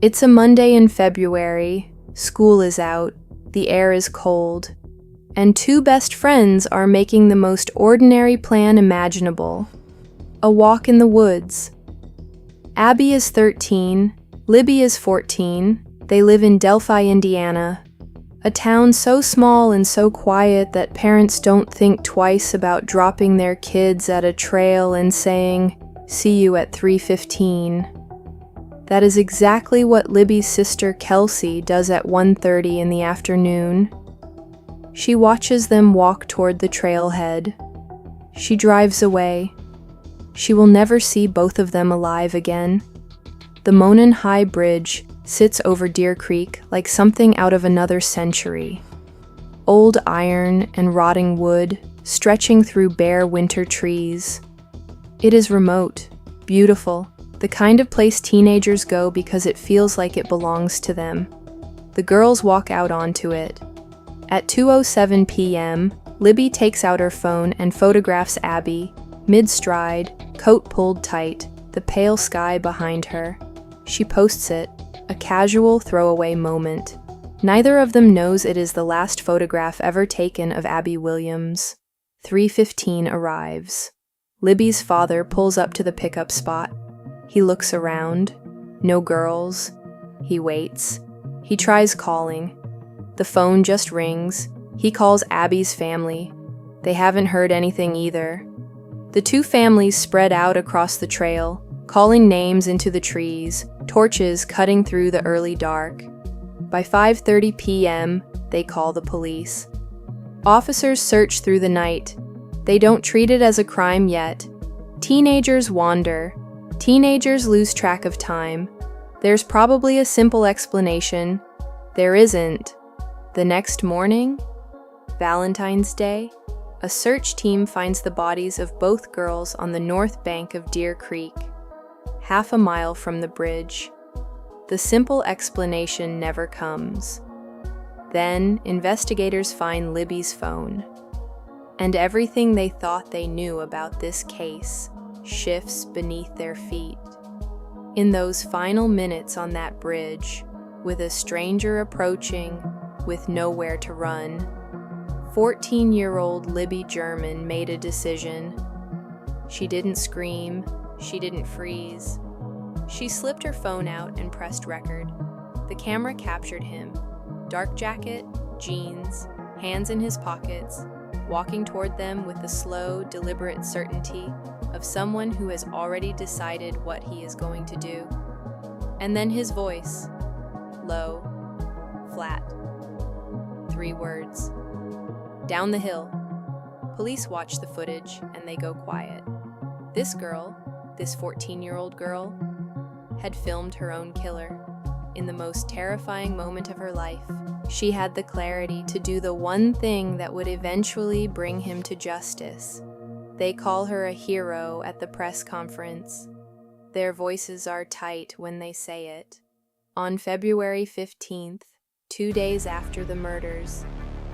It's a Monday in February, school is out, the air is cold, and two best friends are making the most ordinary plan imaginable: a walk in the woods. Abby is 13, Libby is 14, they live in Delphi, Indiana, a town so small and so quiet that parents don't think twice about dropping their kids at a trail and saying, "See you at 3:15. That is exactly what Libby's sister Kelsey does at 1:30 in the afternoon. She watches them walk toward the trailhead. She drives away. She will never see both of them alive again. The Monon High Bridge sits over Deer Creek like something out of another century. Old iron and rotting wood stretching through bare winter trees. It is remote, beautiful, the kind of place teenagers go because it feels like it belongs to them. The girls walk out onto it. At 2:07 p.m., Libby takes out her phone and photographs Abby, mid-stride, coat pulled tight, the pale sky behind her. She posts it, a casual throwaway moment. Neither of them knows it is the last photograph ever taken of Abby Williams. 3:15 arrives. Libby's father pulls up to the pickup spot. He looks around. No girls. He waits. He tries calling. The phone just rings. He calls Abby's family. They haven't heard anything either. The two families spread out across the trail, calling names into the trees, torches cutting through the early dark. By 5:30 p.m., they call the police. Officers search through the night. They don't treat it as a crime yet. Teenagers wander. Teenagers lose track of time. There's probably a simple explanation. There isn't. The next morning, Valentine's Day, a search team finds the bodies of both girls on the north bank of Deer Creek, half a mile from the bridge. The simple explanation never comes. Then, investigators find Libby's phone. And everything they thought they knew about this case shifts beneath their feet. In those final minutes on that bridge, with a stranger approaching, with nowhere to run, 14-year-old Libby German made a decision. She didn't scream, she didn't freeze. She slipped her phone out and pressed record. The camera captured him, dark jacket, jeans, hands in his pockets, walking toward them with the slow, deliberate certainty of someone who has already decided what he is going to do. And then his voice, low, flat. 3 words. Down the hill. Police watch the footage and they go quiet. This girl, this 14-year-old girl, had filmed her own killer. In the most terrifying moment of her life, she had the clarity to do the one thing that would eventually bring him to justice. They call her a hero at the press conference. Their voices are tight when they say it. On February 15th, 2 days after the murders,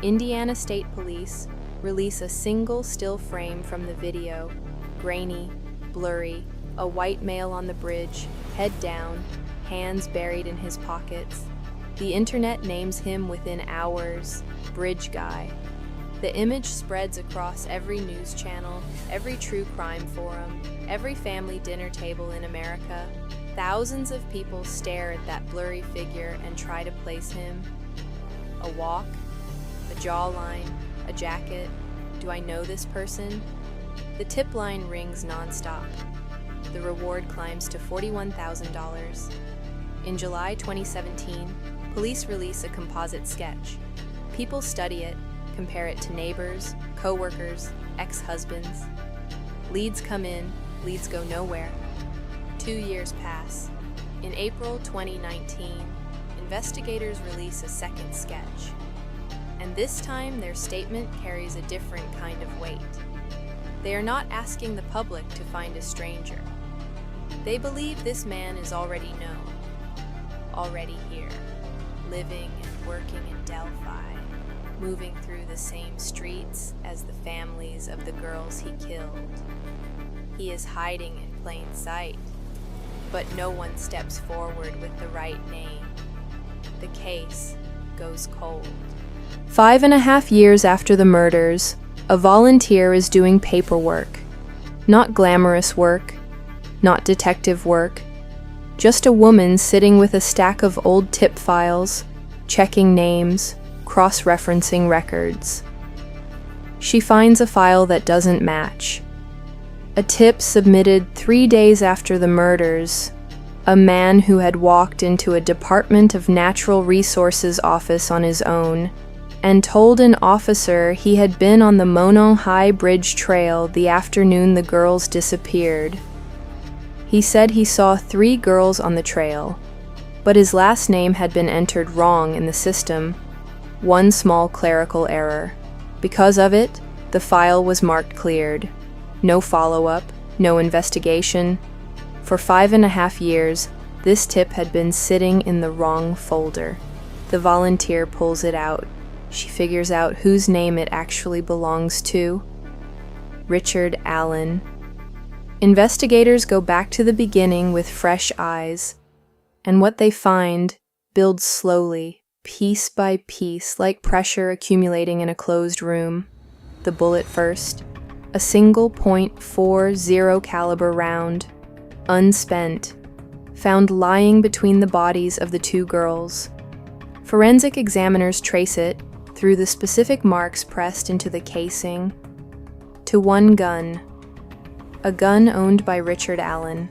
Indiana State Police release a single still frame from the video, grainy, blurry, a white male on the bridge, head down, hands buried in his pockets. The internet names him within hours, Bridge Guy. The image spreads across every news channel, every true crime forum, every family dinner table in America. Thousands of people stare at that blurry figure and try to place him. A walk, a jawline, a jacket. Do I know this person? The tip line rings nonstop. The reward climbs to $41,000. In July 2017, police release a composite sketch. People study it, compare it to neighbors, co-workers, ex-husbands. Leads come in, leads go nowhere. 2 years pass. In April 2019, investigators release a second sketch. And this time their statement carries a different kind of weight. They are not asking the public to find a stranger. They believe this man is already known, already here, living and working in Delphi, moving through the same streets as the families of the girls he killed. He is hiding in plain sight. but no one steps forward with the right name. The case goes cold. 5.5 years after the murders, a volunteer is doing paperwork. Not glamorous work, not detective work, just a woman sitting with a stack of old tip files, checking names, cross-referencing records. She finds a file that doesn't match. A tip submitted 3 days after the murders. A man who had walked into a Department of Natural Resources office on his own and told an officer he had been on the Monon High Bridge Trail the afternoon the girls disappeared. He said he saw 3 girls on the trail, but his last name had been entered wrong in the system. One small clerical error. Because of it, the file was marked cleared. No follow-up, no investigation. For 5.5 years, this tip had been sitting in the wrong folder. The volunteer pulls it out. She figures out whose name it actually belongs to. Richard Allen. Investigators go back to the beginning with fresh eyes, and what they find builds slowly, piece by piece, like pressure accumulating in a closed room. The bullet first, a single .40 caliber round, unspent, found lying between the bodies of the 2 girls. Forensic examiners trace it through the specific marks pressed into the casing to one gun, a gun owned by Richard Allen.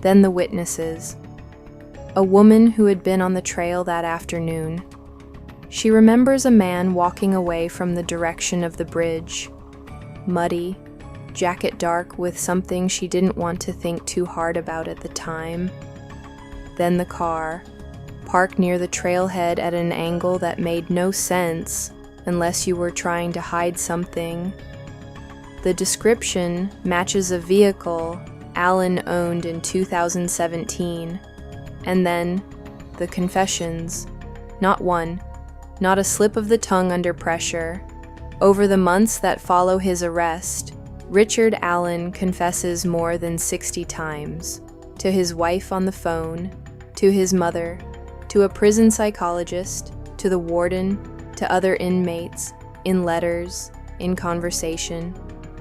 Then the witnesses. A woman who had been on the trail that afternoon. She remembers a man walking away from the direction of the bridge. Muddy, jacket dark with something she didn't want to think too hard about at the time. Then the car, parked near the trailhead at an angle that made no sense unless you were trying to hide something. The description matches a vehicle Allen owned in 2017. And then, the confessions. Not one, not a slip of the tongue under pressure. Over the months that follow his arrest, Richard Allen confesses more than 60 times. To his wife on the phone, to his mother, to a prison psychologist, to the warden, to other inmates, in letters, in conversation,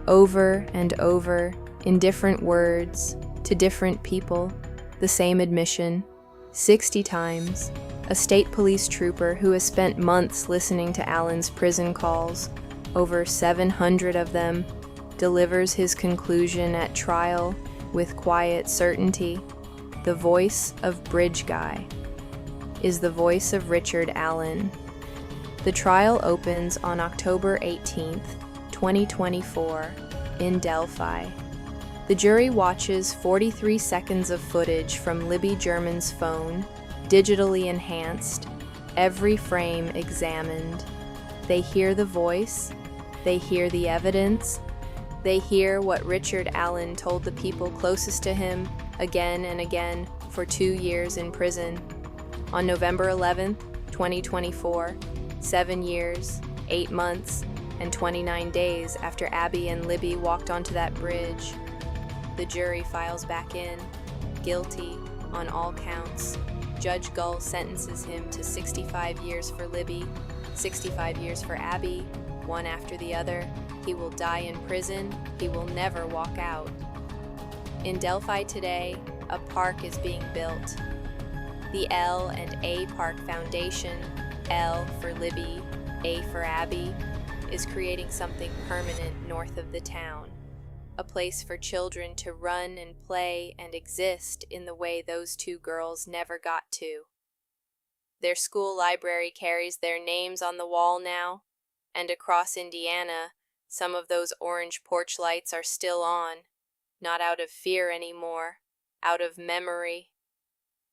over and over, in different words, to different people, the same admission, 60 times. A state police trooper who has spent months listening to Allen's prison calls, over 700 of them, delivers his conclusion at trial with quiet certainty. The voice of Bridge Guy is the voice of Richard Allen. The trial opens on October 18th, 2024, in Delphi. The jury watches 43 seconds of footage from Libby German's phone, digitally enhanced, every frame examined. They hear the voice, they hear the evidence, they hear what Richard Allen told the people closest to him again and again for 2 years in prison. On November 11th, 2024, 7 years, 8 months, and 29 days after Abby and Libby walked onto that bridge, the jury files back in, guilty on all counts. Judge Gull sentences him to 65 years for Libby, 65 years for Abby, one after the other. He will die in prison. He will never walk out. In Delphi today, a park is being built. The L and A Park Foundation, L for Libby, A for Abby, is creating something permanent north of the town. A place for children to run and play and exist in the way those 2 girls never got to. Their school library carries their names on the wall now, and across Indiana, some of those orange porch lights are still on, not out of fear anymore, out of memory.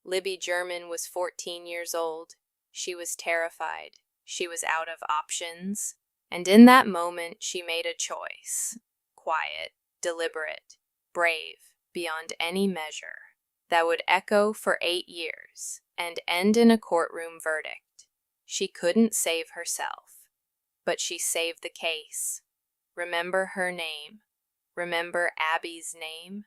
Libby German was 14 years old. She was terrified. She was out of options. And in that moment, she made a choice. Quiet, deliberate, brave, beyond any measure, that would echo for 8 years and end in a courtroom verdict. She couldn't save herself, but she saved the case. Remember her name. Remember Abby's name.